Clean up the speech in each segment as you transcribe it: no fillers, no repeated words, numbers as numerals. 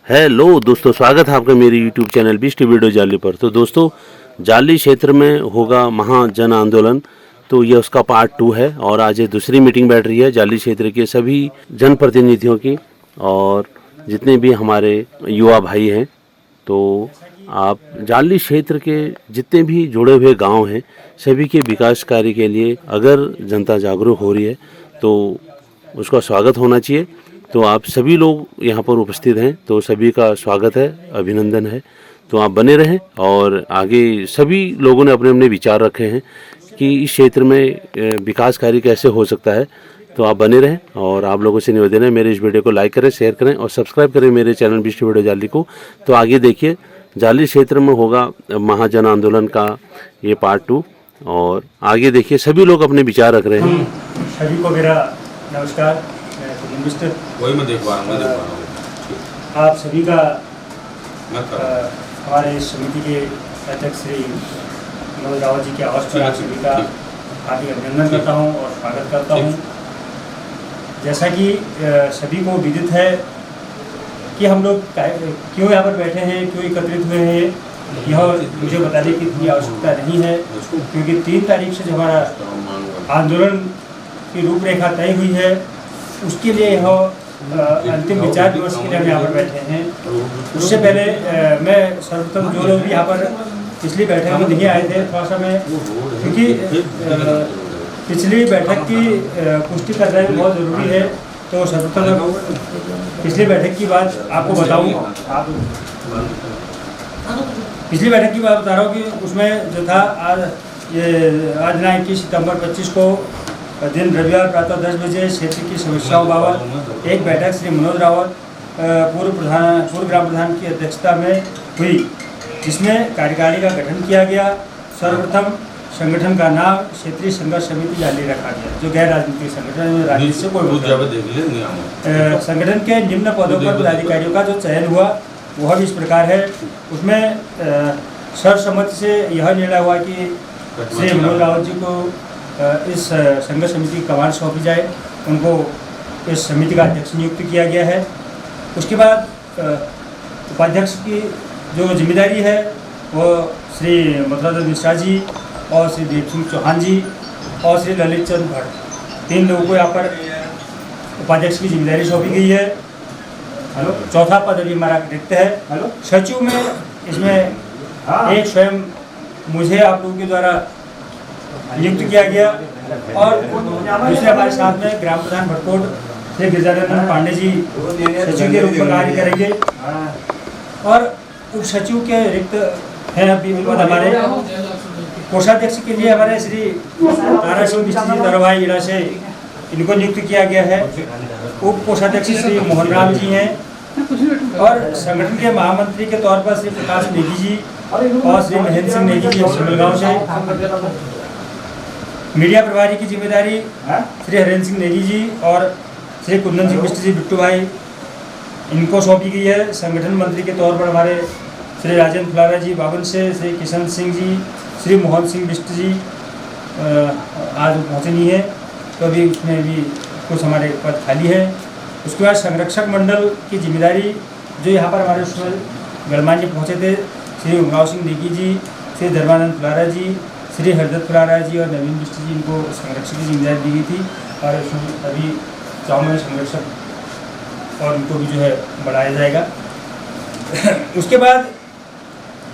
Hello दोस्तों, स्वागत है आपका मेरे यूट्यूब चैनल बीस्ट वीडियो जाली पर। तो दोस्तों, जाली क्षेत्र में होगा महाजन आंदोलन, तो ये उसका पार्ट 2 है और आज ये दूसरी मीटिंग बैठ रही है जाली क्षेत्र के सभी जनप्रतिनिधियों की और जितने भी हमारे युवा भाई हैं। तो आप जाली क्षेत्र के जितने भी जुड़े हुए गांव हैं, सभी के विकास कार्य के लिए अगर जनता जागरूक हो रही है तो उसका स्वागत होना चाहिए। तो आप सभी लोग यहाँ पर उपस्थित हैं, तो सभी का स्वागत है, अभिनंदन है। तो आप बने रहें और आगे सभी लोगों ने अपने अपने विचार रखे हैं कि इस क्षेत्र में विकास कार्य कैसे हो सकता है। तो आप बने रहें और आप लोगों से निवेदन है मेरे इस वीडियो को लाइक करें, शेयर करें और सब्सक्राइब करें मेरे चैनल बीस्ट वीडियो जाली को। तो आगे देखिए, जाली क्षेत्र में होगा महाजन आंदोलन का ये पार्ट 2 और आगे देखिए सभी लोग अपने विचार रख रहे हैं। सभी को मेरा नमस्कार। मिस्टर वही मैं देख पा रहा हूँ। आप सभी का हमारे इस समिति के अध्यक्ष श्री मनोज रावत जी के आवास पर आप सभी का हार्दिक अभिनंदन करता हूँ और स्वागत करता हूँ। जैसा कि सभी को विदित है कि हम लोग क्यों यहाँ पर बैठे हैं, क्यों एकत्रित हुए हैं, यह मुझे बताने की इतनी आवश्यकता नहीं है, क्योंकि 3 तारीख से जो हमारा आंदोलन की रूपरेखा तय हुई है उसके लिए यह अंतिम विचार दिवस के लिए हम यहाँ पर बैठे हैं। उससे पहले मैं सर्वप्रथम जो लोग यहाँ पर पिछली बैठक में नहीं आए थे, थोड़ा सा मैं क्योंकि पिछली बैठक की पुष्टि करना भी बहुत ज़रूरी है, तो सर्वप्रथम पिछली बैठक की बात आपको बताऊँ। पिछली बैठक की बात बता रहा हूँ कि उसमें जो था आज दिनांक 21 सितंबर 25 को दिन रविवार प्रातः 10 बजे क्षेत्र की समस्याओं बाबत एक बैठक श्री मनोज रावत पूर्व ग्राम प्रधान की अध्यक्षता में हुई, जिसमें कार्यकारिणी का गठन किया गया। सर्वप्रथम संगठन का नाम क्षेत्रीय संघर्ष समिति जाली रखा गया, जो गैर राजनीतिक संगठन में राजनीति से कोई संगठन के निम्न पदों पर पदाधिकारियों का जो चयन हुआ वह भी इस प्रकार है। उसमें सर्वसम्मति से यह निर्णय हुआ कि श्री मनोज रावत जी को इस संघर्ष समिति की कमान सौंपी जाए, उनको इस समिति का अध्यक्ष नियुक्त किया गया है। उसके बाद उपाध्यक्ष की जो जिम्मेदारी है वो श्री मथुराधर मिश्रा जी और श्री दीप सिंह चौहान जी और श्री ललित चंद भट्ट, 3 लोगों को यहाँ पर उपाध्यक्ष की जिम्मेदारी सौंपी गई है। हेलो, चौथा पद अभी हमारा रिक्त है। हेलो, सचिव में इसमें एक स्वयं मुझे आप लोगों के द्वारा नियुक्त किया गया और दूसरे हमारे साथ में ग्राम प्रधान भटकोट श्री गिरिजानंद पांडे जी सचिव के रूप में कार्य करेंगे और उप सचिव के रिक्त हैं अभी हमारे कोषाध्यक्ष के लिए हमारे श्री तारा सिंह बिष्ट जी दरभाई इला से इनको नियुक्त किया गया है। उप कोषाध्यक्ष श्री मोहन राम जी हैं और संगठन के महामंत्री के तौर पर श्री प्रकाश नेगी जी और श्री महेंद्र सिंह नेगी जी सिमलगांव से। मीडिया प्रभारी की जिम्मेदारी श्री हरेंद्र सिंह नेगी जी और श्री कुंदन सिंह बिष्ट जी बिट्टू भाई इनको सौंपी गई है। संगठन मंत्री के तौर पर हमारे श्री राजेंद्र फुलारा जी बावन से, श्री किशन सिंह जी, श्री मोहन सिंह बिष्ट जी आज पहुँचे नहीं है, तो अभी उसमें भी कुछ हमारे पद खाली है। उसके बाद संरक्षक मंडल की जिम्मेदारी जो यहाँ पर हमारे उसमें गणमान्य पहुँचे थे, श्री उमराव सिंह नेगी जी, श्री धर्मानंद फुलारा जी, श्री हरदत्त फुलारा जी और नवीन बिष्ट जी, इनको संरक्षक की जिम्मेदारी दी गई थी और उसमें अभी 4वें संरक्षक और उनको भी जो है बढ़ाया जाएगा। उसके बाद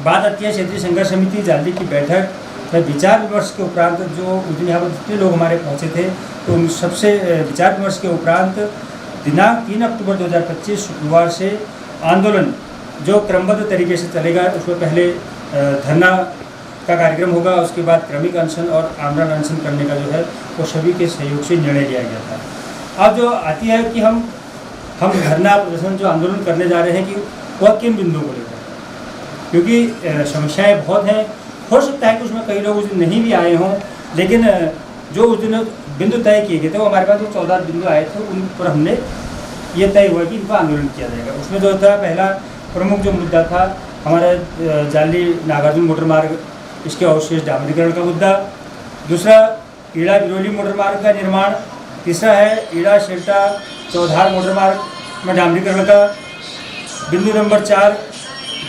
बात आती है क्षेत्रीय संघर्ष समिति जाली की बैठक में विचार विमर्श के उपरांत जो उस दिन यहाँ पर जितने लोग हमारे पहुँचे थे, तो उन सबसे विचार विमर्श के उपरांत दिनांक 3 अक्टूबर 2025 शुक्रवार से आंदोलन जो क्रमबद्ध तरीके से चलेगा, उसमें पहले धरना का कार्यक्रम होगा, उसके बाद क्रमिक अनशन और आमरण अनशन करने का जो है वो सभी के सहयोग से निर्णय लिया गया था। अब जो आती है कि हम धरना प्रदर्शन जो आंदोलन करने जा रहे हैं कि वह किन बिंदुओं को लेकर, क्योंकि समस्याएं बहुत हैं। हो सकता है कि उसमें कई लोग उस दिन नहीं भी आए हों, लेकिन जो उस दिन बिंदु तय किए गए थे वो हमारे पास जो 14 बिंदु आए थे उन पर हमने ये तय हुआ कि इनको आंदोलन किया जाएगा। उसमें जो था पहला प्रमुख जो मुद्दा था हमारा जाली नागार्जुन मोटर मार्ग, इसके अवशेष डामरीकरण का मुद्दा। दूसरा ईड़ा बिरोली मोटर मार्ग का निर्माण। तीसरा है ईड़ा शेल्टा चौधार मोटर मार्ग में डामरीकरण का। बिंदु नंबर 4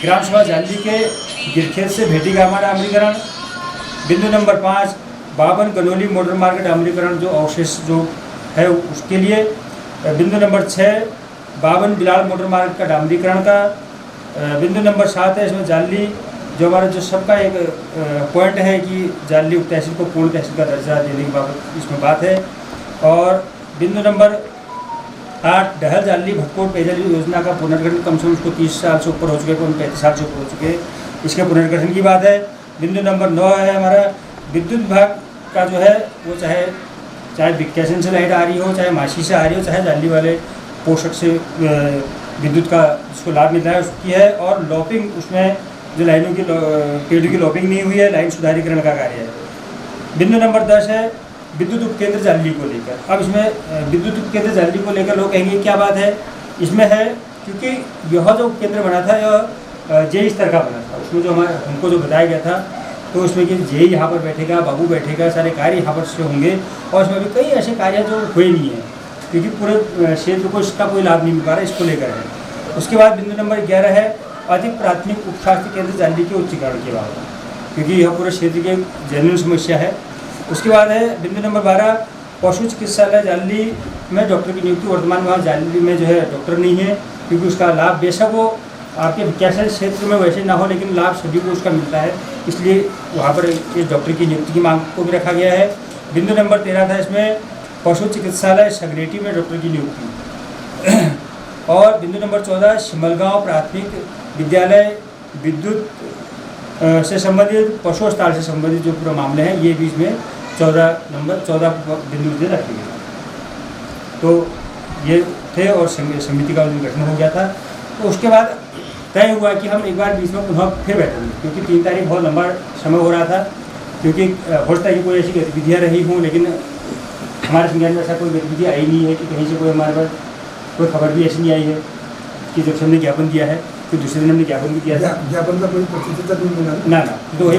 ग्राम सभा जाली के गिरखेत से भेटी गामा डामरीकरण। बिंदु नंबर 5 बावन गनोली मोटर मार्ग डामरीकरण जो अवशेष जो है उसके लिए। बिंदु नंबर 6 52 बिलाल मोटर मार्ग का डामरीकरण का। बिंदु नंबर 7 है इसमें जाली जो हमारा जो सबका एक पॉइंट है कि जाली उप तहसील को पूर्ण तहसील का दर्जा देने की बाबत इसमें बात है। और बिंदु नंबर 8 डहल जाली भटकोट पेयजल योजना का पुनर्गठन, कम से कम उसको 30 साल से ऊपर हो चुके, 35 साल से ऊपर हो चुके, इसके पुनर्गठन की बात है। बिंदु नंबर 9 है हमारा विद्युत विभाग का जो है वो चाहे विज्ञासन से लाइट आ रही हो, चाहे माशी से आ रही हो, चाहे जाली वाले पोषक से विद्युत का जिसको लाभ मिलता है उसकी है। और लॉपिंग उसमें जो लाइनों की पेड़ों की लॉपिंग नहीं हुई है, लाइन सुधारीकरण का कार्य है। बिंदु नंबर 10 है विद्युत उपकेंद्र जाली को लेकर। अब इसमें विद्युत उपकेंद्र जाली को लेकर लोग कहेंगे क्या बात है इसमें है, क्योंकि यह जो उपकेंद्र बना था यह जे स्तर का बना था। उसमें जो हमको जो बताया गया था तो उसमें कि जे यहाँ पर बैठेगा, बाबू बैठेगा, सारे कार्य यहाँ पर से होंगे। और इसमें भी कई ऐसे कार्य जो हुए नहीं हैं क्योंकि पूरे क्षेत्र को इसका कोई लाभ नहीं मिल पा रहा, इसको लेकर है। उसके बाद बिंदु नंबर 11 है अधिक प्राथमिक उपस्वास्थ्य केंद्र जाली के उच्चीकरण के बाद, क्योंकि यह पूरे क्षेत्र की जेन्युइन समस्या है। उसके बाद है बिंदु नंबर 12 पशु चिकित्सालय जाली में डॉक्टर की नियुक्ति। वर्तमान वहाँ जाली में जो है डॉक्टर नहीं है, क्योंकि उसका लाभ बेशक वो आपके विज्ञान क्षेत्र में वैसे ना हो लेकिन लाभ सभी को उसका मिलता है, इसलिए वहाँ पर इस डॉक्टर की नियुक्ति की मांग को भी रखा गया है। बिंदु नंबर 13 था इसमें पशु चिकित्सालय सगरेटी में डॉक्टर की नियुक्ति। और बिंदु नंबर 14 शिमलगांव प्राथमिक विद्यालय विद्युत से संबंधित, पशु अस्पताल से संबंधित जो पूरा मामले हैं ये भी इसमें 14 बिंदु से रखे गए। तो ये थे और समिति का गठन हो गया था। तो उसके बाद तय हुआ कि हम एक बार बीच में पुनः फिर बैठेंगे, क्योंकि 3 तारीख बहुत लंबा समय हो रहा था, क्योंकि हो सकता है कि कोई ऐसी गतिविधियाँ रही हों, लेकिन हमारे संज्ञान में ऐसा कोई गतिविधि आई नहीं है कि कहीं से कोई हमारे पास कोई खबर भी ऐसी नहीं आई है कि जब से हमने ज्ञापन दिया है तो दूसरे दिन हमने ज्ञापन भी दिया था। ज्ञापन का कोई प्रतिशत नहीं मिला ना। तो वही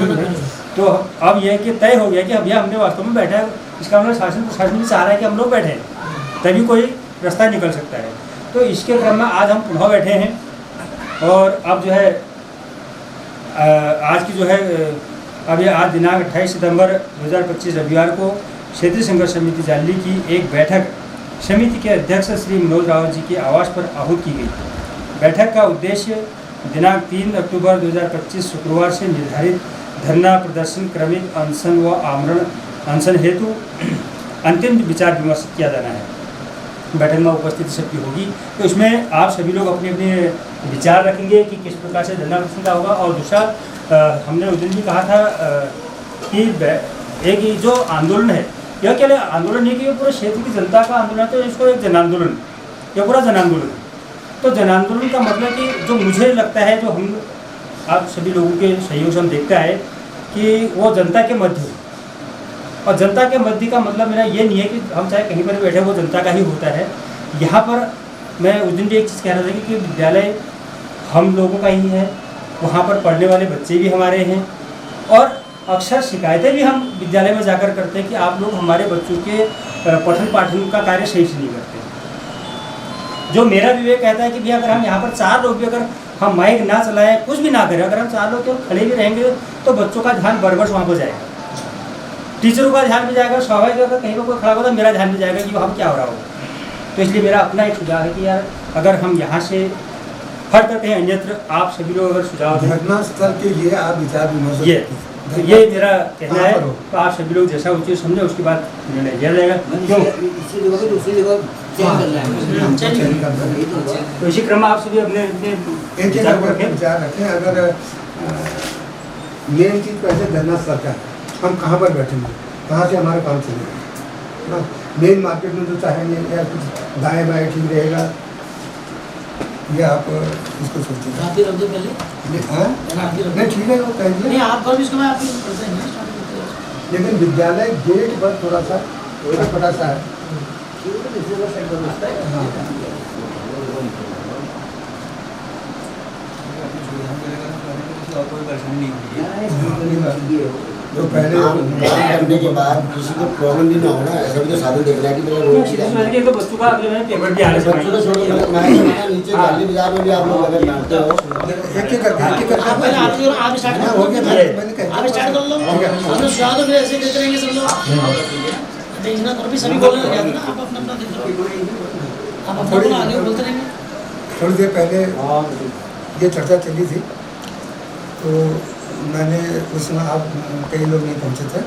तो अब यह कि तय हो गया कि भैया हमने वास्तव में बैठा है, इसका मतलब शासन प्रशासन भी चाह रहा है कि हम लोग बैठे तभी कोई रास्ता निकल सकता है। तो इसके क्रम में आज हम पुनः बैठे हैं और अब जो है आज की जो है अब ये आज दिनांक 28 सितंबर 2025 रविवार को क्षेत्रीय संघर्ष समिति जाली की एक बैठक समिति के अध्यक्ष श्री मनोज रावत जी के आवास पर आहूत की गई। बैठक का उद्देश्य दिनांक 3 अक्टूबर 2025 शुक्रवार से निर्धारित धरना प्रदर्शन, क्रमिक अनशन व आमरण अनशन हेतु अंतिम विचार विमर्श किया जाना है। बैठक में उपस्थिति सबकी होगी, तो इसमें आप सभी लोग अपने अपने विचार रखेंगे कि किस प्रकार से धरना प्रदर्शन का होगा। और दूसरा हमने उस दिन भी कहा था कि एक जो आंदोलन है यह क्या आंदोलन नहीं कि ये पूरे क्षेत्र की जनता का आंदोलन है, तो इसको एक जन आंदोलन, यह पूरा जन आंदोलन है। तो जन आंदोलन का मतलब कि जो मुझे लगता है जो हम आप सभी लोगों के सहयोग से हम देखता है कि वो जनता के मध्य हो। और जनता के मध्य का मतलब मेरा ये नहीं है कि हम चाहे कहीं पर बैठे वो जनता का ही होता है। यहाँ पर मैं उस दिन भी एक चीज़ कह रहा था कि विद्यालय हम लोगों का ही है, वहाँ पर पढ़ने वाले बच्चे भी हमारे हैं और अक्सर शिकायतें भी हम विद्यालय में जाकर करते हैं कि आप लोग हमारे बच्चों के पठन पाठन का कार्य सही से नहीं करते। जो मेरा विवेक कहता है कि भैया अगर हम यहाँ पर 4 लोग भी अगर हम माइक ना चलाएं, कुछ भी ना करें, अगर हम 4 लोग केवल खड़े भी रहेंगे तो बच्चों का ध्यान बरबस वहाँ पर जाएगा, टीचरों का ध्यान भी जाएगा, स्वाभाविक अगर कहीं पर कोई खड़ा होगा तो मेरा ध्यान भी जाएगा कि वहाँ क्या हो रहा होगा। तो इसलिए मेरा अपना एक सुझाव है कि यार अगर हम यहाँ से हट करते हैं अन्यत्र आप सभी लोग अगर सुझाव दें घटना स्थल के लिए आप विचार विमर्श ये मेरा कहना है। तो आप सभी लोग जैसा उचित समझे उसके बाद निर्णय लिया जाएगा। तो इसी क्रम में आप सभी अपने विचार रखें। अगर मेन चीज पहले धरना स्थल का हम कहाँ पर बैठेंगे, कहाँ से हमारे काम चलेगा। मेन मार्केट में जो चाहेंगे या कुछ दाएँ बाएँ ठीक रहेगा, ये आप इसको सोचिए। नहीं ठीक है वो कह दिया, लेकिन विद्यालय गेट पर थोड़ा सा छोटा सा है। कोई परेशानी नहीं होगी। तो पहले काम करने के बाद किसी को प्रॉब्लम भी ना हो ना, ऐसा भी तो साधन देखना है कि मेरा रोड की जाए। तो बच्चों का अगले महीने पेमेंट भी आने से बच्चों को छोड़ो, मैं नीचे जाली बाजार में भी आप लोग अगर बैठते हो एक करके आप पहले आप स्टार्ट हाँ, हो गया मैंने कहा आप स्टार्ट कर लो। हम लोग शुरुआत में ऐसे देते रहेंगे सब लोग। इंजीनियर और भी सभी बोलने लगे थे ना, आप अपना अपना देख लो, आप अपना अपना आगे बोलते रहेंगे। थोड़ी देर पहले ये चर्चा चली थी, तो मैंने उसमें आप कई लोग नहीं पहुंचे थे,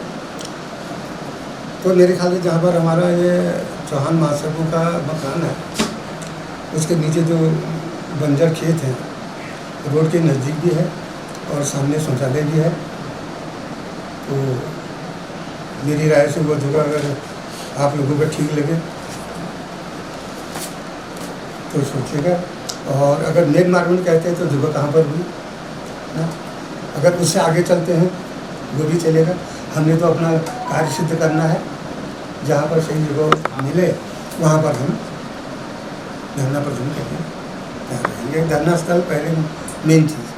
तो मेरे ख्याल से जहाँ पर हमारा ये चौहान महासभा का मकान है, उसके नीचे जो बंजर खेत है, रोड के नज़दीक भी है और सामने शौचालय भी है। तो मेरी राय से वो जगह अगर आप लोगों को ठीक लगे तो सोचिएगा, और अगर मेन मार्ग में कहते हैं तो जगह कहाँ पर हुई ना, अगर उससे आगे चलते हैं वो भी चलेगा। हमने तो अपना कार्य सिद्ध करना है, जहाँ पर सही जगह मिले वहाँ पर हम धरना प्रदर्शन करके रहेंगे। धरना स्थल पहले मेन चीज़,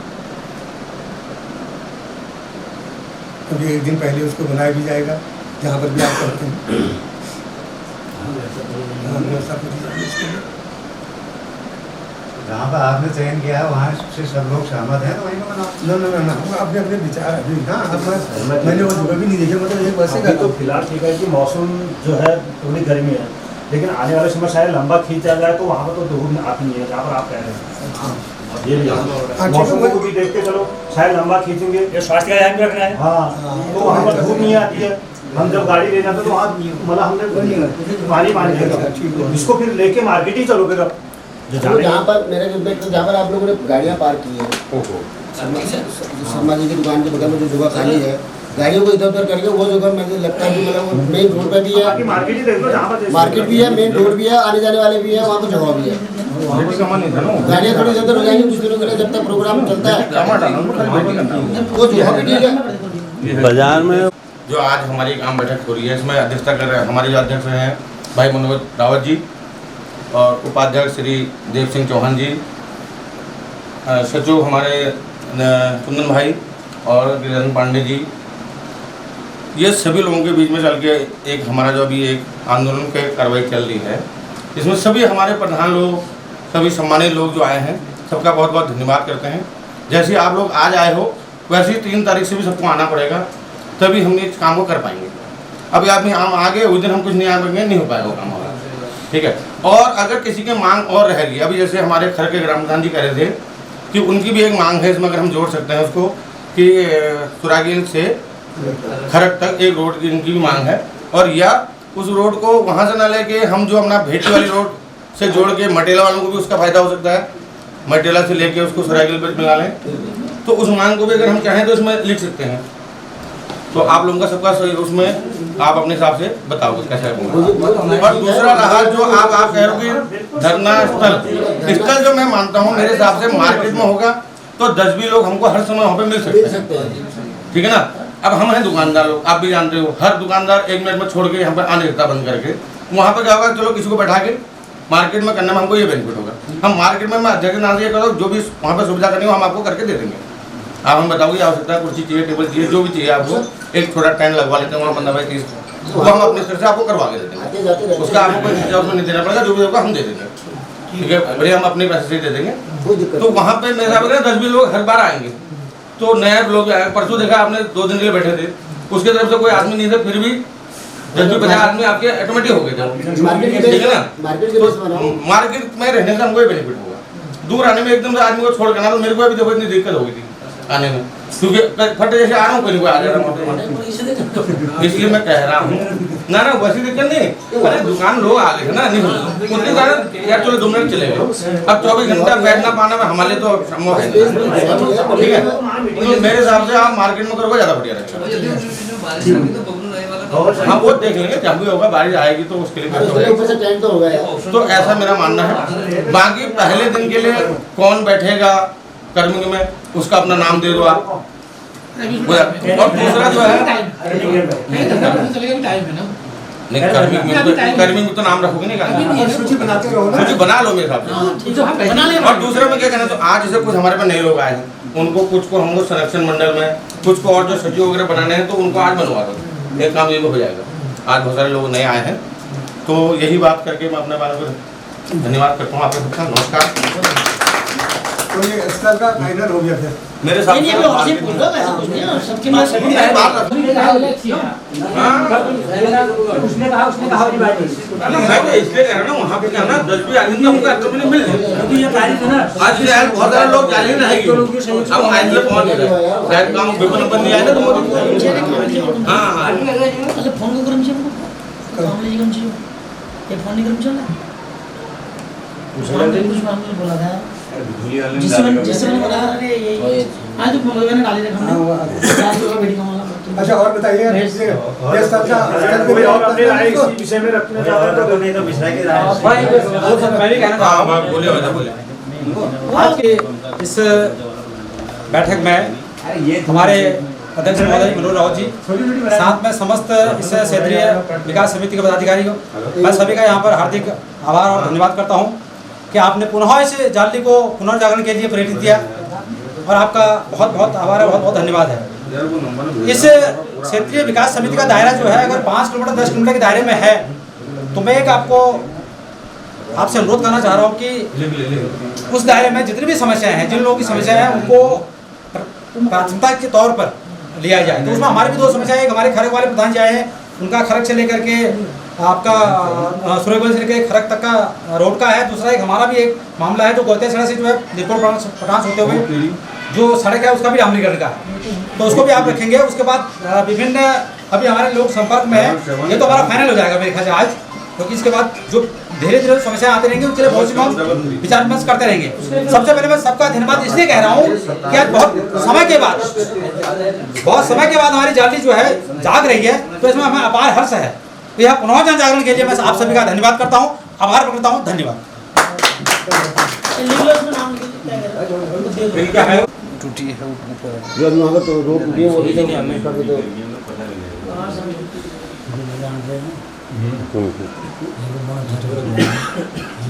क्योंकि एक दिन पहले उसको बनाया भी जाएगा, जहाँ पर भी आप करते हैं व्यवस्था पूरी जाएगी उसके लिए। जहाँ पर आपने चयन किया है वहाँ से सब लोग सहमत हैं, तो वहीं पर बनाओ। ना वो अपने अपने विचार अभी ना, अब मैंने वो जगह भी नहीं देखी, मतलब एक वैसे अभी तो फिलहाल ठीक है कि मौसम जो है थोड़ी गर्मी है, लेकिन आने वाले समय शायद लंबा खींचा जाए तो वहाँ पर तो धूप आती नहीं है जहाँ पर आप कह रहे हैं। अब ये भी है। मौसम को भी देख के चलो, शायद लंबा खींचेंगे, ये स्वास्थ्य का ध्यान भी रखना है। हाँ, तो वहाँ पर धूप नहीं आती है। हम जब गाड़ी ले जाते तो वहाँ मतलब हमने पानी देगा, इसको फिर लेके मार्केट ही चलो फिर। अब तो जहाँ पर मेरे जो जहाँ पर आप लोगों ने गाड़ियाँ पार्क की हैं, शर्मा जी की दुकान के बगल में जो जगह खाली है, गाड़ियों को इधर उधर करके वो जगह मुझे लगता है कि मतलब मेन रोड पे भी है, मार्केट ही देख लो, जहाँ पर मार्केट भी है, मेन रोड भी है, आने जाने वाले भी है, वहाँ पर जगह भी है। गाड़ियाँ थोड़ी इधर उधर हो जाएंगी कुछ दिनों के लिए, जब तक प्रोग्राम चलता है वो जगह भी ठीक है। बाजार में जो आज हमारी आम बैठक हो रही है, इसमें अध्यक्षता कर रहे हैं हमारे जो अध्यक्ष हैं भाई मनोज रावत जी, और उपाध्यक्ष श्री देव सिंह चौहान जी, सचिव हमारे कुंदन भाई और गिरिधर पांडे जी। ये सभी लोगों के बीच में चल के एक हमारा जो अभी एक आंदोलन की कार्रवाई चल रही है, इसमें सभी हमारे प्रधान लोग, सभी सम्मानित लोग जो आए हैं, सबका बहुत बहुत धन्यवाद करते हैं। जैसे आप लोग आज आए हो, वैसे ही 3 तारीख से भी सबको आना पड़ेगा, तभी हम इस काम को कर पाएंगे। अभी आदमी हम आगे उस दिन हम कुछ नहीं आ पाएंगे, नहीं हो पाएगा काम हमारा, ठीक है। और अगर किसी की मांग और रहेगी, अभी जैसे हमारे खर के ग्राम प्रधान जी कह रहे थे कि उनकी भी एक मांग है, इसमें अगर हम जोड़ सकते हैं उसको कि सुरागील से खरक तक एक रोड की इनकी भी मांग है, और या उस रोड को वहाँ से ना लेके हम जो अपना भेटी वाली रोड से जोड़ के मटेला वालों को भी उसका फायदा हो सकता है, मटेला से लेके उसको सुरागील पर मिला लें, तो उस मांग को भी अगर हम चाहें तो इसमें लिख सकते हैं। तो आप लोगों का सबका सही, उसमें आप अपने हिसाब से बताओगे कैसे होगा। और दूसरा रहा जो आप कह रहे हो कि धरना स्थल जो मैं मानता हूँ, मेरे हिसाब से मार्केट में होगा तो 10 भी लोग हमको हर समय वहाँ पे मिल सकते हैं, ठीक है ना। अब हम हैं दुकानदार लोग, आप भी जानते हो, हर दुकानदार 1 मिनट में छोड़ के यहाँ पर आने देता बंद करके, वहाँ पर क्या होगा, चलो किसी को बैठा के मार्केट में करने में हमको ये बेनिफिट होगा। हम मार्केट में अध्यक्ष नाम ये करो, जो भी वहाँ पर सुविधा करनी हो हम आपको करके दे देंगे। आप हम बताओगे आवश्यकता है, कुर्सी चाहिए, टेबल चाहिए, जो भी चाहिए आपको, एक छोटा टेंट लगवा लेते हैं वहाँ 15 बाई 30, वो हम अपने स्तर से आपको करवा के दे देंगे। उसका आपको कोई उसमें नहीं देना पड़ेगा, जो भी होगा हम दे देंगे, ठीक है, बड़े हम अपने पैसे से दे देंगे। तो वहाँ पे मेरे हिसाब से 10 भी लोग हर बार आएंगे, तो नए लोग आएंगे। परसों देखा आपने 2 दिन के लिए बैठे थे, उसके तरफ से कोई आदमी नहीं थे, फिर भी 10-50 आदमी आपके ऑटोमेटिक हो गए थे, ठीक है ना। मार्केट में रहने से हमको ये बेनिफिट होगा। दूर आने में एकदम से आदमी को छोड़ के ना, तो मेरे को अभी देखो इतनी दिक्कत होगी थी आने में, क्योंकि फटे जैसे आ रहा हूँ, कोई आ जा रहा हूँ, इसलिए मैं कह रहा हूँ ना वैसी दिक्कत नहीं। अरे दुकान लोग आ गए ना, नहीं उतने कारण यार, चलो 2 मिनट चले गए, अब 24 घंटा बैठना पाना में हमारे तो संभव है, ठीक है। तो मेरे हिसाब से आप मार्केट में करोगे ज़्यादा बढ़िया रहेगा। हाँ वो देख लेंगे, जब भी होगा बारिश आएगी तो उसके लिए तो ऐसा मेरा मानना है। बाकी पहले दिन के लिए कौन बैठेगा कर्मी में, उसका अपना नाम दे दो आप। और दूसरा जो है नहीं, कर्मी में तो नाम रखोगे नहीं का सूची बनाते रहो ना। सूची बना लो मेरे हिसाब से। बना ले। और दूसरा में क्या कहना, तो आज जैसे कुछ हमारे पास नए लोग आए हैं, उनको कुछ को हमको संरक्षण मंडल में, कुछ को और जो सचिव वगैरह बनाने हैं, तो उनको आज बनवा दो, एक काम ये भी हो जाएगा। आज बहुत सारे लोग नए आए हैं, तो यही बात करके मैं अपने बारे में धन्यवाद करता हूँ आप सबका। नमस्कार। तो ये स्तर का फाइनल हो गया फिर। मेरे साथ नहीं, अभी और से पूछ लो, ऐसा कुछ नहीं है, सबके पास सभी उसने कहा मैं तो इसलिए कह रहा हूँ, वहाँ पे क्या ना 10 भी आदमी तो हमको एक्टर में मिल जाए। आज से यार बहुत सारे लोग जाने नहीं है, अब आइंदे पहुँच गए, शायद काम विपणन बन आए ना तो मोदी। हाँ अच्छा, फोन को कर्मचारी को मामले जी कर्मचारी ये फोन नहीं कर्मचारी कुछ मामले बोला था जिससे मैंने बोला अरे ये आज तो मैंने डाली रखा हमने बेटी का मामला। अच्छा और बताइए ये स्तर का कोई और अपने राय इसी विषय में रखना चाहता है तो नहीं तो मिश्रा की राय भाई वो सब मैं भी कहना चाहता हूँ। हाँ बोले बेटा बोले। आज के इस बैठक में हमारे अध्यक्ष महोदय मनोज राउत जी, साथ में समस्त इस क्षेत्रीय विकास समिति के पदाधिकारी को मैं सभी का यहाँ पर हार्दिक आभार और धन्यवाद करता हूँ कि आपने पुनः इस जाली को पुनर्जागरण के लिए प्रेरित किया, और आपका बहुत बहुत आभार है, बहुत बहुत धन्यवाद है। इस क्षेत्रीय विकास समिति का दायरा जो है अगर 5 किलोमीटर 10 किलोमीटर के दायरे में है, तो मैं एक आपसे अनुरोध करना चाह रहा हूँ कि उस दायरे में जितनी भी समस्याएं हैं, जिन लोगों की समस्याएं हैं, उनको प्राथमिकता के तौर पर लिया जाए। तो उसमें हमारी भी 2 समस्याएं, एक हमारे खरग वाले प्रधान जी आए हैं, उनका खरग से लेकर के आपका सूर्यगंज से लेकर खरग तक का रोड का है। दूसरा एक हमारा भी एक मामला है जो गोलते सड़क से जो है निर्कोट पटास होते हुए जो सड़क है उसका भी डामरीकरण का है, तो उसको भी आप रखेंगे। उसके बाद विभिन्न अभी हमारे लोग संपर्क में है, ये तो हमारा फाइनल हो जाएगा मेरे ख्याल से आज, क्योंकि इसके बाद जो धीरे धीरे समस्याएं आते रहेंगे उसके लिए बहुत सी हम विचार विमर्श करते रहेंगे। सबसे पहले मैं सबका धन्यवाद इसलिए कह रहा हूँ कि आज बहुत समय के बाद हमारी जाति जो है जाग रही है, तो इसमें हमें अपार हर्ष है। तो यह पुनः जन जागरण के लिए मैं आप सभी का धन्यवाद करता हूँ, आभार प्रकट करता हूँ। धन्यवाद। टूटी है जो अभी वहाँ पर तो रोड टूटी है, वो भी तो हमने कर दो।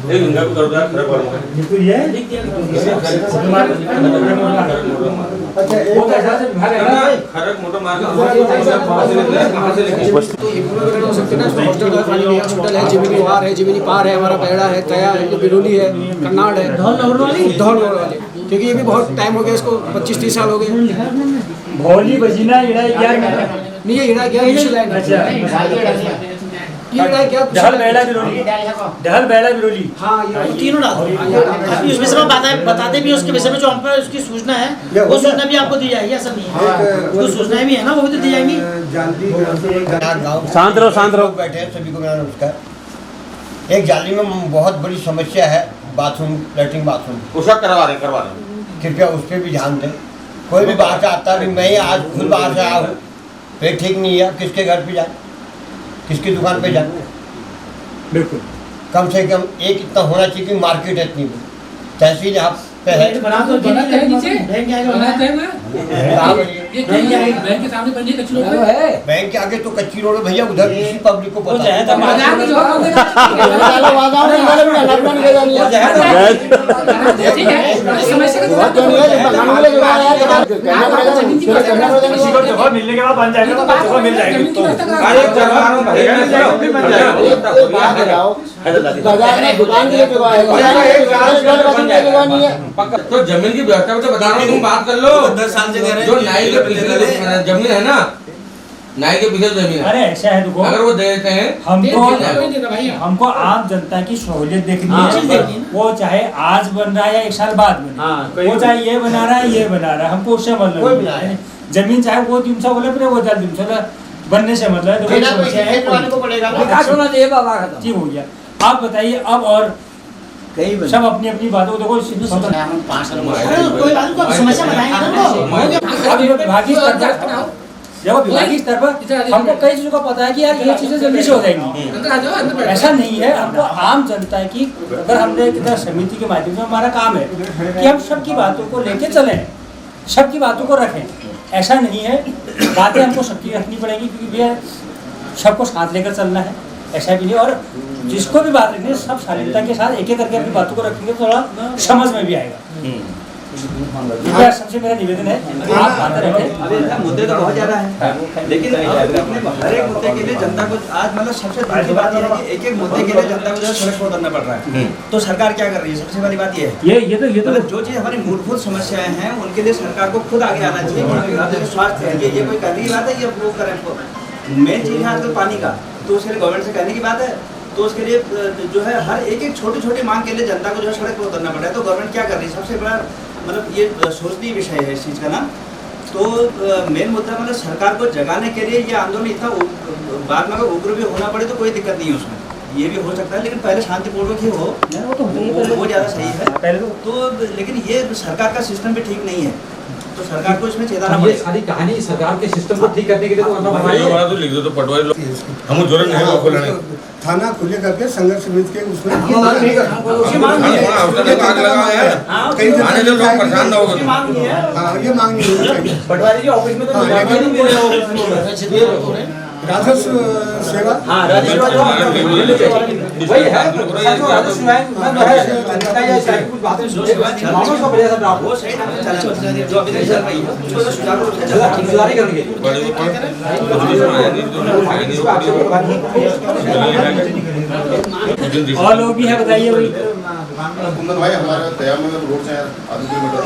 एक घंटा भी कर दो यार, खराब करूँगा। अच्छा एक खरग मोटर मार्ग कहाँ से लेके हॉस्पिटल है, जिमिनी वार है, जिमिनी पार है, हमारा पैड़ा है, कया है, बिरोली है, कन्नाड़ है, धौल वाले, क्योंकि ये भी बहुत टाइम हो गया, इसको 25-30 साल हो गए। भोली बजीना इड़ा क्या नहीं, ये इड़ा गया डहल बेड़ा बिरोली हाँ, ये तीनों डाल उस विषय में बताते भी उसके विषय में जो हम पर उसकी सूचना है वो सूचना भी आपको दी जाएगी। ऐसा नहीं है, वो सूचनाएं भी है ना, वो भी तो दी जाएंगी। शांत रहो। बैठे हैं सभी को मेरा नमस्कार। एक जाली में बहुत बड़ी समस्या है, बाथरूम, लैट्रिन बाथरूम, उसका करवा रहे कृपया उस पर भी ध्यान दें। कोई भी बाहर से आता है, मैं आज खुद बाहर से आया हूँ, पेट ठीक नहीं है, किसके घर पे जाए, किसकी दुकान पे जाए। बिल्कुल कम से कम एक इतना होना चाहिए कि मार्केट है इतनी तहसील यहाँ पे है। बैंक के आगे तो कच्ची रोड है भैया, उधर किसी पब्लिक को पता है। मिलने के बाद बन जाएगा तो बच्चों को मिल जाएगी। तो जमीन की व्यवस्था में तो बता रहा हूँ, तुम बात कर लो। 10 साल से कह रहे हैं, जो नाई के पीछे जमीन है ना, नाई के पीछे जमीन है, अरे ऐसा है, देखो अगर वो दे देते हैं हमको आम जनता की सहूलियत देखनी है। वो चाहे आज बन रहा है या 1 साल बाद बने, वो चाहे ये बना रहा है ये बना रहा है, हमको उससे मतलब नहीं है। जमीन चाहे वो 300 बोले फिर वो 300 बनने से मतलब है, ठीक हो गया। आप बताइए अब और सब अपनी अपनी बातों को देखो। विभागीय स्तर पर हमको कई चीजों का पता है कि यार ये चीजें जल्दी से हो जाएंगी, ऐसा नहीं है। हमको आम जनता की अगर हमने कितना समिति के माध्यम से हमारा काम है कि हम सबकी बातों को लेके चलें, सबकी बातों को रखें। ऐसा नहीं है, बातें हमको सबकी रखनी पड़ेगी, क्योंकि भैया सबको साथ लेकर चलना है। ऐसा भी नहीं। और जिसको भी बात रखनी है सब शालीनता के साथ एक एक करके अपनी बातों को रखेंगे तो थोड़ा समझ में भी आएगा। कृपया सबसे मेरा निवेदन है आप बातें रखें। मुद्दे तो बहुत ज्यादा है, लेकिन हर एक मुद्दे के लिए जनता को आज मतलब सबसे बड़ी बात यह है कि एक एक मुद्दे के लिए जनता को जो है सड़क पर उतरना पड़ रहा है। तो सरकार क्या कर रही है? सबसे बड़ी बात ये है ये तो मतलब जो चीज़ हमारी मूलभूत समस्याएं हैं उनके लिए सरकार को खुद आगे आना चाहिए। जैसे स्वास्थ्य है, ये कोई करने की बात है, ये वो करें। मेन चीज़ है आजकल पानी का, तो उसके लिए गवर्नमेंट से कहने की बात है। तो उसके लिए जो है हर एक एक छोटी छोटी मांग के लिए जनता को जो है सड़क पर उतरना पड़ रहा है। तो गवर्नमेंट क्या कर रही है? सबसे बड़ा मतलब ये सोचनीय विषय है इस चीज़ का ना। तो मेन मुद्दा मतलब सरकार को जगाने के लिए ये आंदोलन इतना बाद में अगर उग्र भी होना पड़े तो कोई दिक्कत नहीं है उसमें, ये भी हो सकता है, लेकिन पहले शांतिपूर्वक ही हो वो ज़्यादा सही है। तो लेकिन ये सरकार का सिस्टम भी ठीक नहीं है, तो सरकार को इसमें चेताना पड़ेगा। सारी कहानी सरकार के सिस्टम को ठीक करने के लिए तो लिख दो तो पटवारी हम जरूरत नहीं है खोलने थाना खुले करके संघर्ष समिति के उसमें आने जो लोग परेशान ना होगा। हाँ ये मांग नहीं चाहिए। पटवारी जी ऑफिस में तो राजस्व सेवा वही है राजस्व वो सही ढंग से चला जो अभी तक चल रही है उसको तो सुचारू रूप से चला करेंगे। और लोग भी है, बताइए भाई। कुंदन भाई हमारे तैयार रोड से आधे किलोमीटर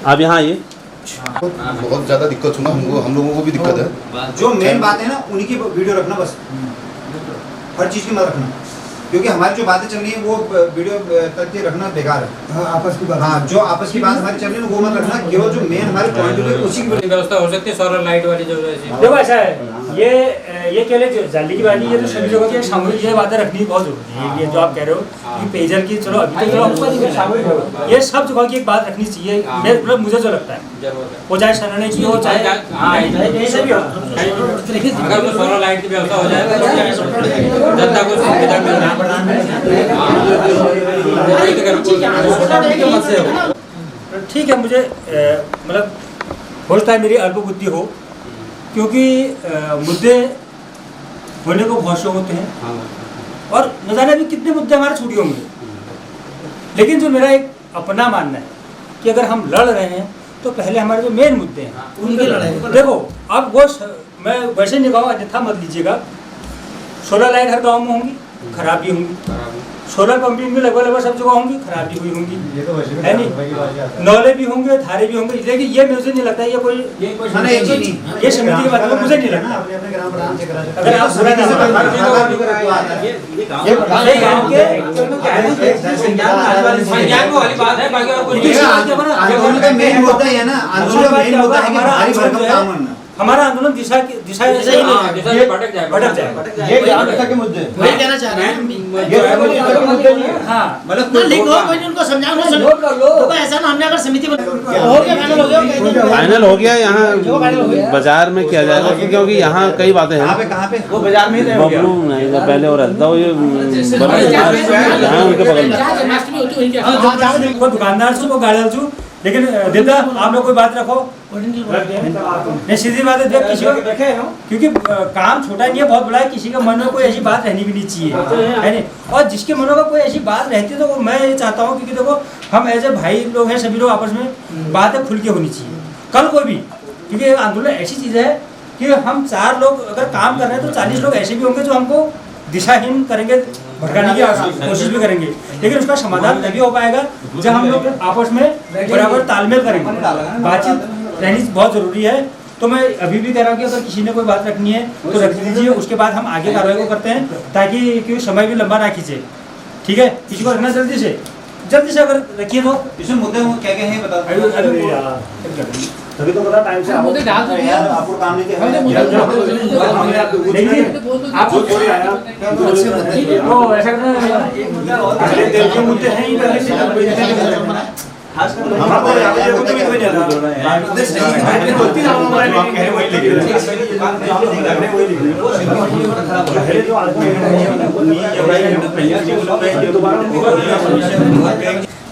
आप यहाँ आइए। बहुत ज़्यादा दिक्कत सुना हम लोगों को भी दिक्कत है। जो मेन बात है ना उन्हीं की वीडियो रखना, बस हर चीज़ की मत रखना, क्योंकि हमारी जो बातें चल रही है वो वीडियो तक के रखना बेकार है। हाँ आपस की बात। हाँ जो आपस की बात हमारी चल रही है वो मत रखना, केवल जो मेन हमारे पॉइंट है उसी की व्यवस्था हो सकती है। सोलर लाइट वाली जो देखो ऐसा है, ये कह ले जाली की बात, ये तो सभी जगह की सामूहिक ये बातें रखनी बहुत जरूरी है। ये जो आप कह रहे हो कि पेयजल की, चलो अभी तो चलो ये सब जगह की एक बात रखनी चाहिए। मतलब मुझे जो लगता है वो चाहे शरणे की हो चाहे जैसे भी हो, अगर तो सोलर लाइट की व्यवस्था हो जाए तो जनता को सुविधा मिल ठीक है। मुझे मतलब हो सकता है मेरी अल्पबुद्धि हो, क्योंकि मुद्दे होने को बहुत शौक होते हैं और न जाने अभी कितने मुद्दे हमारे छूटे होंगे, लेकिन जो मेरा एक अपना मानना है कि अगर हम लड़ रहे हैं तो पहले हमारे जो मेन मुद्दे हैं उनके लड़ाई। देखो अब वो मैं वैसे नहीं कहूँगा, अन्यथा मत लीजिएगा। सोलर लाइट हर गाँव में होंगी, खराब भी होंगी। सोलर पंपिंग भी लगभग सब जगह होंगी, खराब भी हुई होंगी, है नहीं। नौले भी होंगे, धारे भी होंगे। देखिए ये मुझे नहीं लगता ये कोई ये समिति की बात है, मुझे नहीं लगता। अगर आप हमारा आंदोलन दिशा भटक जाएगा। ये यहाँ तक के मुद्दे वही कहना चाह रहे हैं। हाँ मतलब लिखो कोई उनको समझाओ ना, तो ऐसा ना हमने अगर समिति फाइनल हो गया। यहाँ बाजार में किया जाएगा क्योंकि यहाँ कई बातें हैं। कहाँ पे वो बाजार में ही बबलू नहीं पहले और रहता ये यहाँ उनके बगल में कोई दुकानदार छू, कोई गाड़ी छू, लेकिन देता आप लोग कोई बात रखो नहीं, सीधी बात है। देख किसी को क्योंकि काम छोटा नहीं है, बहुत बड़ा है। किसी के मन में कोई ऐसी बात रहनी भी नहीं चाहिए, है नहीं। और जिसके मनों में कोई ऐसी बात रहती है तो मैं ये चाहता हूँ, क्योंकि देखो हम एज ए भाई लोग हैं, सभी लोग आपस में बातें खुल के होनी चाहिए कल कोई भी। क्योंकि आंदोलन ऐसी चीज़ है कि हम 4 लोग अगर काम कर रहे हैं तो 40 लोग ऐसे भी होंगे जो हमको दिशाहीन करेंगे, भटकाने की कोशिश भी करेंगे, लेकिन उसका समाधान तभी हो पाएगा जब हम लोग आपस में बराबर तालमेल करेंगे। बातचीत रहनी बहुत ज़रूरी है। तो मैं अभी भी कह रहा हूँ कि अगर किसी ने कोई बात रखनी है तो रख लीजिए, उसके बाद हम आगे कार्रवाई को करते हैं, ताकि क्योंकि समय भी लंबा ना खींचे। ठीक है, किसी को रखना जल्दी से अगर रखिए तो इसमें मुद्दे क्या क्या है बता। तभी तो पता टाइम से आपको काम नहीं किया आप ऐसा मुद्दे हैं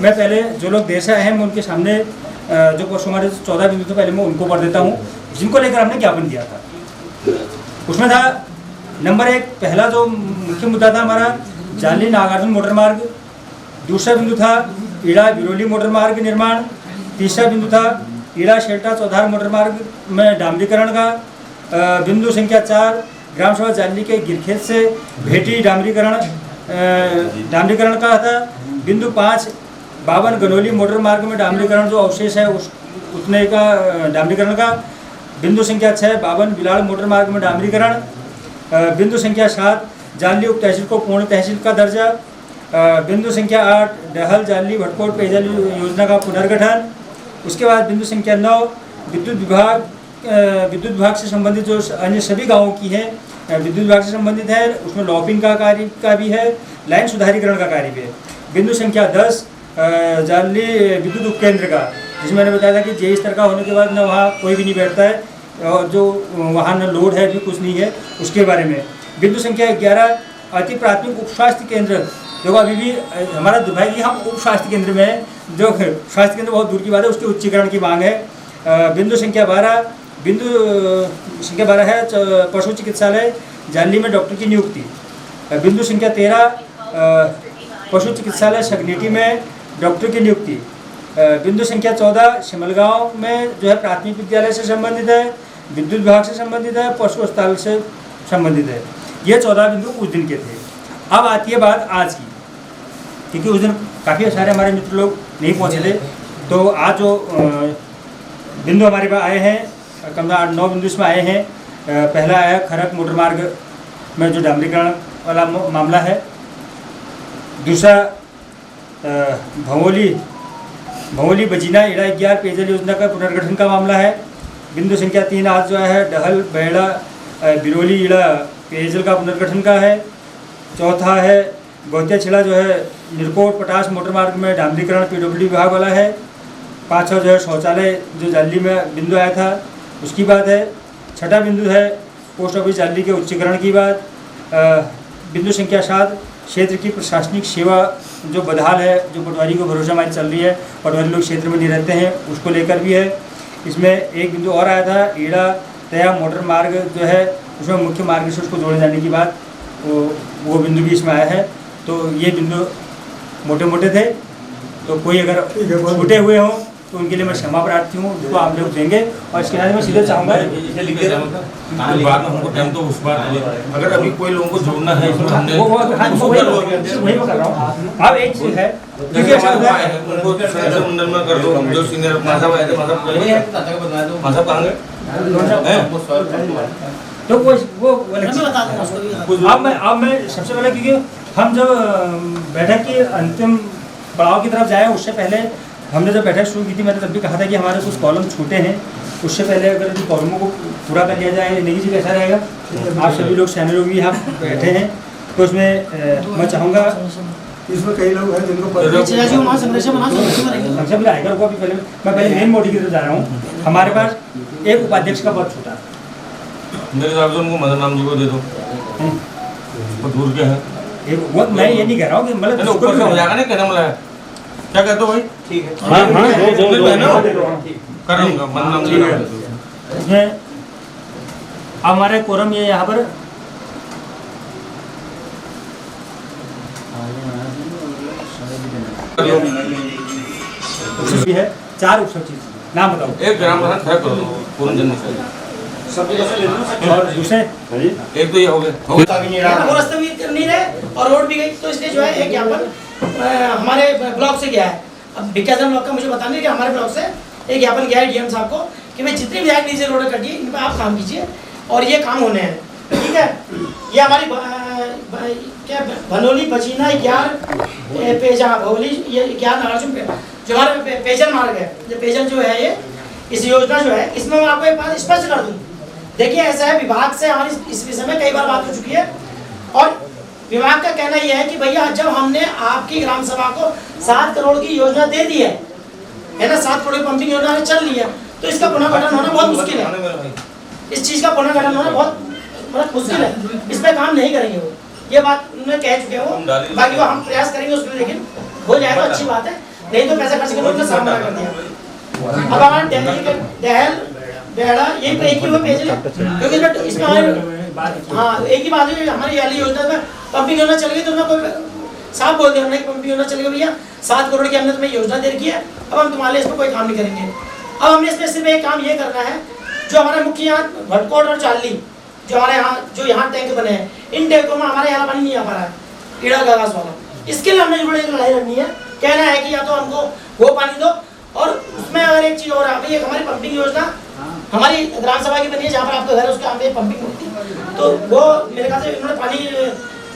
मैं पहले जो लोग देश आए हैं मैं उनके सामने जो हमारे 14 बिंदु तो पहले मैं उनको पढ़ देता हूँ, जिनको लेकर हमने ज्ञापन दिया था। उसमें था नंबर 1 पहला जो मुख्य मुद्दा था हमारा जाली नागार्जुन मोटर मार्ग, दूसरा बिंदु था ईड़ा बिरोली मोटर मार्ग निर्माण, तीसरा बिंदु था ईड़ा शेल्टा चौधार मोटर मार्ग में डामरीकरण का, बिंदु संख्या 4 ग्राम सभा जाली के गिरखेत से भेटी डामरीकरण का था, बिंदु 5 52 गनौली मोटर मार्ग में डामरीकरण जो अवशेष है उतने का डामरीकरण का, बिंदु संख्या 6 52 बिलाड़ मोटर मार्ग में डामरीकरण, बिंदु संख्या 7 जाली उप तहसील को पूर्ण तहसील का दर्जा, बिंदु संख्या 8 डहल जाली भटकोट पेयजल योजना का पुनर्गठन। उसके बाद बिंदु संख्या 9 विद्युत विभाग से संबंधित जो अन्य सभी गाँवों की है विद्युत विभाग से संबंधित है, उसमें लॉपिंग का कार्य का भी है, लाइन सुधारीकरण का कार्य भी है। बिंदु संख्या 10 जाली विद्युत उपकेंद्र का, जिसमें मैंने बताया था कि जे स्तर का होने के बाद न वहाँ कोई भी नहीं बैठता है और जो वहाँ न लोड है भी कुछ नहीं है, उसके बारे में। बिंदु संख्या 11 अति प्राथमिक उप स्वास्थ्य केंद्र, जो अभी भी हमारा दुर्भाग्य कि हम उप स्वास्थ्य केंद्र में है, जो स्वास्थ्य केंद्र बहुत दूर की बात है, उसके उच्चीकरण की मांग है। बिंदु संख्या 12 है पशु चिकित्सालय जाली में डॉक्टर की नियुक्ति। बिंदु संख्या 13 पशु चिकित्सालय सगनीटी में डॉक्टर की नियुक्ति। बिंदु संख्या 14 शिमलगांव में जो है प्राथमिक विद्यालय से संबंधित है, विद्युत विभाग से संबंधित है, पशु अस्पताल से संबंधित है। ये 14 बिंदु उस दिन के थे। अब आती है बात आज की, क्योंकि उस दिन काफ़ी सारे हमारे मित्र लोग नहीं पहुँचे थे, तो आज जो बिंदु हमारे पास आए हैं, कम से 8-9 बिंदु इसमें आए हैं। पहला आया खरक मोटर मार्ग में जो डामरीकरण वाला मामला है, दूसरा भवोली बजीना ईड़ा 11 पेयजल योजना का पुनर्गठन का मामला है। बिंदु संख्या 3 आज जो है डहल बेड़ा बिरोली ईड़ा पेयजल का पुनर्गठन का है। चौथा है गौतिया छिड़ा जो है निरकोट पटास मोटर मार्ग में डामरीकरण पीडब्ल्यूडी विभाग वाला है। पाँचवा जो है शौचालय जो जाली में बिंदु आया था उसकी बात है। छठा बिंदु है पोस्ट ऑफिस जाली के उच्चीकरण की बात। बिंदु संख्या 7 क्षेत्र की प्रशासनिक सेवा जो बदहाल है, जो पटवारी को भरोसा मारी चल रही है, पटवारी लोग क्षेत्र में नहीं रहते हैं, उसको लेकर भी है। इसमें एक बिंदु और आया था ईड़ा तया मोटर मार्ग जो है उसमें मुख्य मार्ग से उसको जोड़े जाने की बात, वो बिंदु भी इसमें आया है। तो ये बिंदु मोटे मोटे थे, तो कोई अगर छूटे हुए हों तो उनके लिए मैं क्षमा प्रार्थी हूँ, जिसको आप लोग देंगे। और इसके बाद मैं सीधे चाहूँगा बाद में हमको टाइम तो उस बार अगर अभी कोई लोगों को जोड़ना है इसमें हमने वही कर रहा हूँ। अब एक चीज़ है क्योंकि ऐसा होता है उनको संडल में कर दो, जो सीनियर माधव आए थे माधव कहाँ गए तो वो अब मैं सबसे पहले, क्योंकि हम जब बैठक की अंतिम पड़ाव की तरफ जाए उससे पहले हमने जब बैठक शुरू की थी, मैंने तब भी कहा था कि हमारे कुछ कॉलम छूटे हैं, उससे पहले अगर इन कॉलमों को पूरा कर लिया जाए नहीं जी कैसा रहेगा। आप सभी लोग सैनिक लोग भी यहाँ बैठे हैं, तो उसमें मैं चाहूँगा इसमें कई लोग हैं जिनको आएगा को अभी मैं पहले मेन मोटी की तरफ जा रहा हूँ। हमारे पास एक उपाध्यक्ष का पद छूटा, मेरे हिसाब से उनको मदन राम जी को दे दो, वो दूर के हैं। वो मैं ये नहीं कह रहा हूँ कि मतलब ऊपर से हो जाएगा नहीं, कहने वाला है क्या कहते हो भाई? ठीक है कर लूँगा मदन राम जी। इसमें हमारे कोरम ये यहाँ पर है 4 उपसचिव, नाम बताओ। एक ग्राम प्रधान खड़ा कर दो पूर्ण जन और दूसरे एक तो ये हो गया रास्ते भी नहीं रहे और रोड भी गई, तो इसलिए जो है एक ज्ञापन हमारे ब्लॉक से गया है। अब विकासम ब्लॉक का मुझे बताना है कि हमारे ब्लॉक से एक ज्ञापन गया है डीएम साहब को कि भाई जितनी विधायक नीचे रोड कर दिए इन पर आप काम कीजिए और ये काम होने हैं, ठीक है। ये हमारी क्या भनोली बचीना 11 पेजा भोली ये 11 नागार्जुन जो हमारा पेयजल मार्ग है, ये पेयजल जो है ये इस योजना जो है इसमें मैं आपको एक बात स्पष्ट कर दूँ। देखिए ऐसा है, विभाग से हमारी इस विषय में कई बार बात हो चुकी है और विभाग का कहना यह है कि भैया जब हमने आपकी ग्राम सभा को 7 करोड़ की योजना दे दी है ना, 7 करोड़ की पंपिंग योजना में चल रही है, तो इसका पुनर्गठन होना बहुत मुश्किल है। इस चीज़ का पुनर्गठन होना बहुत मुश्किल है, इस पर काम नहीं करेंगे वो, ये बात उन्होंने कह चुके हैं वो। बाकी वो हम प्रयास करेंगे उसमें, लेकिन हो जाए तो अच्छी बात है, नहीं तो पैसा खर्च करके उन्होंने सामना कर दिया। अब हमारा डहल बेड़ा ये एक ही हुआ पेयजल, क्योंकि इसमें हाँ, एक ही बात है, हमारी वाली योजना में पंपिंग योजना चल गई तो कोई साफ बोल दिया कि पंपिंग योजना चल गई भैया, 7 करोड़ की हमने तुम्हें योजना दे रखी है, अब हम तुम्हारे लिए इसमें कोई काम नहीं करेंगे। अब हमने इसमें सिर्फ एक काम ये करना है, जो हमारे मुख्य यहाँ भटकोट और चाली जो हमारे यहाँ टैंक बने हैं, इन टैंकों में हमारे यहाँ पानी नहीं आ पा रहा है, कीड़ा गागास वाला। इसके लिए हमने जुड़े एक लड़ाई लड़नी है, कहना है कि या तो हमको वो पानी दो, और उसमें अगर एक चीज़ और है, भाई एक हमारी पंपिंग योजना हमारी ग्राम सभा की बनी है, जहाँ पर आपका घर है उसके यहाँ पे पंपिंग होती है, तो वो मेरे ख्याल से इन्होंने पानी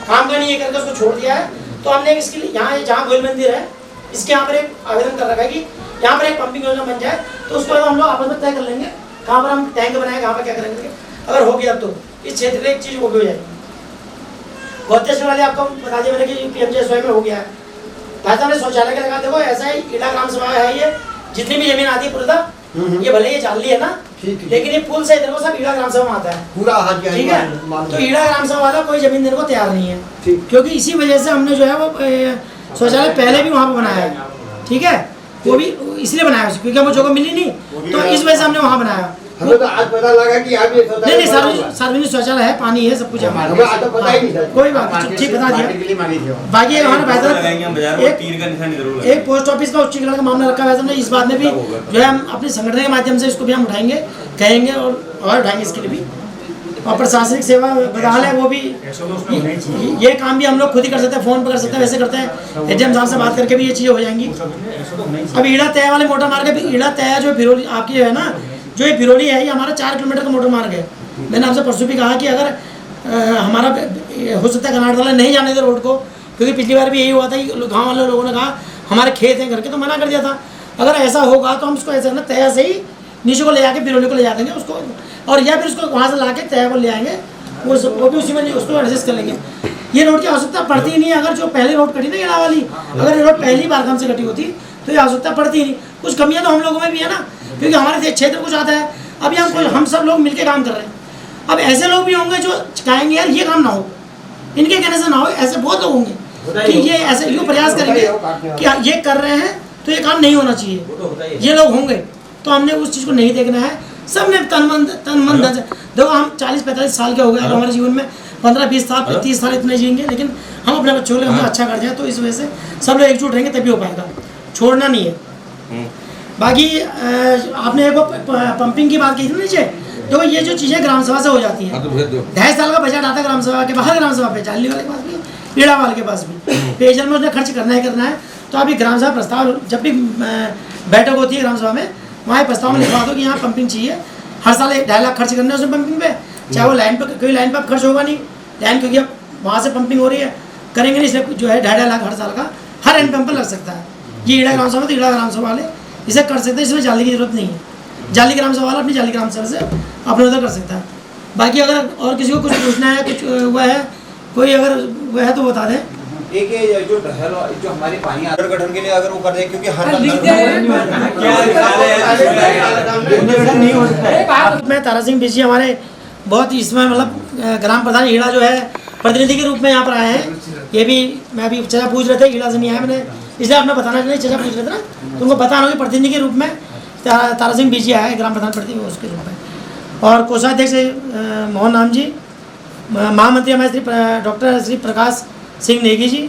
काम का नहीं ये करके उसको छोड़ दिया है। तो हमने इसके लिए यहाँ जहाँ गोयल मंदिर है इसके यहाँ पर एक आवेदन कर रखा है कि यहाँ पर एक पंपिंग योजना बन जाए, तो उसको हम लोग आपस में तय कर लेंगे कहाँ पर हम टैंक बनाए, कहाँ पर क्या करेंगे। अगर हो गया तो इस क्षेत्र में एक चीज़ वो भी हो जाएगी। गौतेश्वर वाले आपको बता दिया मैंने कि PMJ में हो गया है, भाई साहब ने शौचालय का लगा, देखो ऐसा ही ईड़ा ग्राम सभा है, ये जितनी भी जमीन आती है पूरा ये भले ये जाली है ना, लेकिन ये पुल से इधर को सब ईड़ा ग्राम सभा में आता है पूरा हाथ गया, ठीक है। तो ईड़ा ग्राम सभा वाला कोई जमीन देने को तैयार नहीं है, क्योंकि इसी वजह से हमने जो है वो शौचालय पहले भी वहाँ पर बनाया है, ठीक है, वो भी इसलिए बनाया है क्योंकि हमको जगह मिली नहीं, तो इस वजह से हमने वहाँ बनाया। हमें तो आज पता लगा कि आप ये नहीं सार्वजनिक शौचालय है, पानी है, सब कुछ है हमारे, तो पता ही नहीं था। कोई बात नहीं, ठीक बता दिया। बाकी हमारे भाई एक पोस्ट ऑफिस का उच्चीकरण का मामला रखा है, इस बात में भी जो है हम अपने संगठन के माध्यम से इसको भी हम उठाएंगे, कहेंगे और उठाएंगे इसके लिए भी। और प्रशासनिक सेवा बदहाल है, वो भी ये काम भी हम लोग खुद ही कर सकते हैं, फ़ोन पर कर सकते हैं, वैसे करते हैं, एडीएम साहब से बात करके भी ये चीज़ें हो जाएंगी। अब ईड़ा तय वाले मोटर मार्ग है, ईड़ा तय जो फिरौली आपकी है ना, जो ये फिरौली है, ये हमारा 4 किलोमीटर का मोटर मार्ग है। मैंने आपसे परसों भी कहा कि अगर हमारा हो सकता है कर्नाटक वाले नहीं जाने दे रोड को, क्योंकि पिछली बार भी यही हुआ था कि गाँव वाले लोगों ने कहा हमारे खेत हैं करके, तो मना कर दिया था। अगर ऐसा होगा तो हम उसको ऐसा ना तय से ही नीचे को ले जाके फिरौली को ले जा देंगे उसको, और या फिर उसको वहाँ से ला के तय को ले आएंगे, वो भी उसी में उसको एडजस्ट कर लेंगे। ये रोड की आवश्यकता पड़ती ही नहीं, अगर जो पहली रोड कटी ना ईड़ा वाली, अगर ये रोड पहली बार हमसे कटी होती तो ये आवश्यकता पड़ती ही नहीं। कुछ कमियाँ तो हम लोगों में भी है ना, क्योंकि हमारे क्षेत्र कुछ आता है, अभी हम सब लोग मिलकर काम कर रहे हैं। अब ऐसे लोग भी होंगे जो कहेंगे यार ये काम ना हो, इनके कहने से ना हो, ऐसे बहुत लोग होंगे कि ये ऐसे यूँ प्रयास करेंगे कि ये कर रहे हैं तो ये काम नहीं होना चाहिए, ये लोग होंगे। तो हमने उस चीज़ को नहीं देखना है, सब ने तन मन धन। देखो हम 40-45 साल के हो गए, तो हमारे जीवन में 15-20 साल 30 साल इतने जिएंगे, लेकिन हम अपने बच्चों के लिए अच्छा कर जाए, तो इस वजह से सब लोग एकजुट रहेंगे तभी हो पाएगा, छोड़ना नहीं है। बाकी आपने एक पंपिंग की बात की थी ना नीचे, तो ये जो चीज़ें ग्राम सभा से हो जाती है, 2.5 साल का बजट आता है ग्राम सभा के बाहर, ग्राम सभा पे जाली वाले के पास भी, ईड़ा वाले के पास भी, पेयजल में उसने खर्च करना ही करना है। तो अभी ग्राम सभा प्रस्ताव जब भी बैठक होती है ग्राम सभा में, वहाँ प्रस्ताव में लिखवा दो कि यहाँ पंपिंग चाहिए, हर साल 2.5 लाख खर्च करना है उसमें पंपिंग पे, चाहे वो लाइन पर, कोई लाइन पर खर्च होगा नहीं, लाइन क्योंकि अब वहाँ से पंपिंग हो रही है, करेंगे नहीं, इसलिए जो है 2.5 लाख हर साल का हर हैंड पंप पर लग सकता है। ये ईड़ा ग्राम सभा तो ईड़ा ग्राम सभा वाले इसे कर सकते हैं, इसमें जाली की जरूरत नहीं है, जाली ग्राम सभा वाला अपनी जाली ग्राम सभा से अपने उधर कर सकता है। बाकी अगर और किसी को कुछ पूछना है, कुछ हुआ है, कोई अगर वह है तो बता दें। एक ये जो हमारे पानी गठन के लिए अगर वो कर दे, क्योंकि हर मैं तारा सिंह बिजी हमारे बहुत इसमें मतलब ग्राम प्रधान ईड़ा जो है प्रतिनिधि के रूप में यहाँ पर आए हैं। ये भी मैं अभी चचा पूछ रहे थे, ईड़ा से नहीं आया मैंने, इसलिए आपने बताना नहीं, चचा पूछ रहे थे ना, तुमको बताना कि प्रतिनिधि के रूप में तारा सिंह बिजी आया है, ग्राम प्रधान प्रतिनिधि उसके रूप में। और कोषाध्यक्ष मोहन नाम जी, महामंत्री हमारे डॉक्टर श्री प्रकाश सिंह नेगी जी,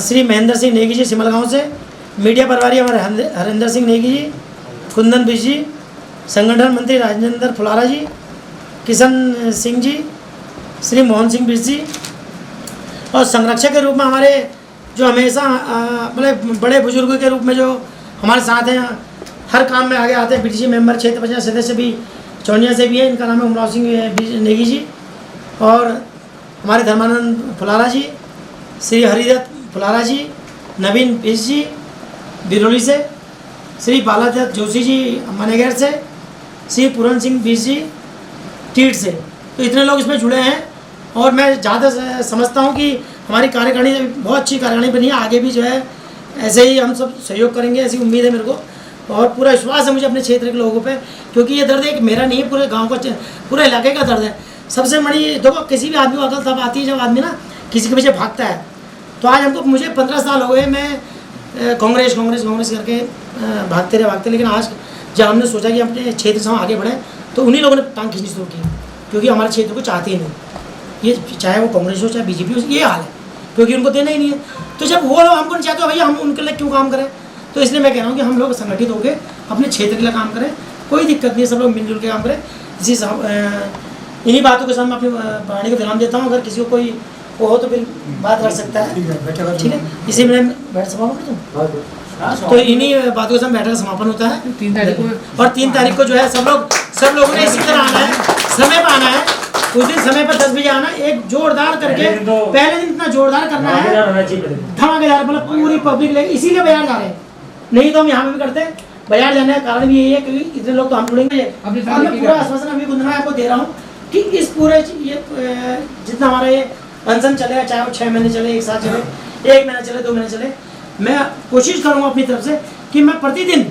श्री महेंद्र सिंह नेगी जी सिमलगांव से, मीडिया प्रभारी हमारे हरिंदर सिंह नेगी जी, कुंदन बिश जी, संगठन मंत्री राजेंद्र फुलारा जी, किशन सिंह जी, श्री मोहन सिंह बिश जी, और संरक्षक के रूप में हमारे जो हमेशा मतलब बड़े बुजुर्गों के रूप में जो हमारे साथ हैं, हर काम में आगे आते हैं, BTC मेंबर क्षेत्र पंचायत सदस्य भी चौनिया से भी है, इनका नाम है उमराव सिंह नेगी जी, और हमारे धर्मानंद फुलारा जी, श्री हरिदत्त फुलारा जी, नवीन बिश जी बिरोली से, श्री बालादत्त जोशी जी मनेगर से, श्री पूरन सिंह बिश जी टीट से। तो इतने लोग इसमें जुड़े हैं, और मैं ज़्यादा समझता हूँ कि हमारी कार्यकारिणी बहुत अच्छी कार्यकारिणी बनी है, आगे भी जो है ऐसे ही हम सब सहयोग करेंगे, ऐसी उम्मीद है मेरे को, और पूरा विश्वास है मुझे अपने क्षेत्र के लोगों पे, क्योंकि ये दर्द एक मेरा नहीं है, पूरे गांव का, पूरे इलाके का दर्द है। सबसे बड़ी देखो, किसी भी आदमी को अकल तब आती है जब आदमी ना किसी के पीछे भागता है। तो आज हमको, मुझे 15 साल हो गए, मैं कांग्रेस करके भागते रहे, लेकिन आज जब हमने सोचा कि अपने क्षेत्र से हम आगे बढ़ें, तो उन्हीं लोगों ने टांग खींचनी शुरू की। क्योंकि हमारे क्षेत्र को चाहते ही नहीं, ये चाहे वो कांग्रेस हो चाहे बीजेपी हो, ये हाल है, क्योंकि उनको देना ही नहीं है। तो जब वो लोग हमको नहीं चाहते भैया हम उनके लिए क्यों काम करें। तो इसलिए मैं कह रहा हूँ कि हम लोग संगठित होकर अपने क्षेत्र के लिए काम करें, कोई दिक्कत नहीं है, सब लोग मिलजुल के काम करें। इन्हीं बातों के साथ मैं अपनी वाणी को विराम देता हूँ। अगर किसी को कोई वो हो तो फिर बात कर सकता है, ठीक है। इसी में बैठ समापन कर दूँ। तो इन्हीं बातों के साथ बैठक का समापन होता है 3 तारीख को। और 3 तारीख को जो है सब लोगों ने इसी तरह आना है, समय पर आना है। उस दिन समय पर 10 बजे आना, एक जोरदार करके पहले दिन इतना जोरदार करना है, धमाकेदार, मतलब पूरी पब्लिक लेके, इसीलिए बाजार जा रहे हैं, नहीं तो हम यहाँ पे भी करते हैं। बाजार जाने का कारण भी यही है क्योंकि इतने लोग तो हम जुड़ेंगे। और मैं पूरा आश्वासन अभी गुंजना आपको दे रहा हूँ कि इस पूरे ये जितना हमारा ये अनशन चलेगा, चाहे वो 6 महीने चले, 1 साल चले, 1 महीना चले, 2 महीने चले, मैं कोशिश करूँगा अपनी तरफ से कि मैं प्रतिदिन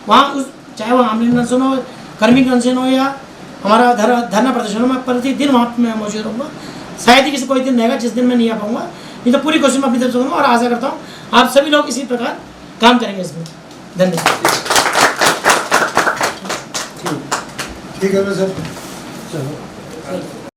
वहाँ उस चाहे वो आमलीन अनशन हो, कर्मिक अनशन हो या हमारा धरना प्रदर्शन हो, मैं प्रतिदिन वहाँ मैं मौजूद रहूँगा। शायद ही किसी कोई दिन रहेगा जिस दिन मैं नहीं आ पाऊँगा, नहीं तो पूरी कोशिश मैं अपनी तरफ से करूँगा। और आशा करता हूँ आप सभी लोग इसी प्रकार काम करेंगे इसमें। धन्यवाद। ठीक है सर, चलो।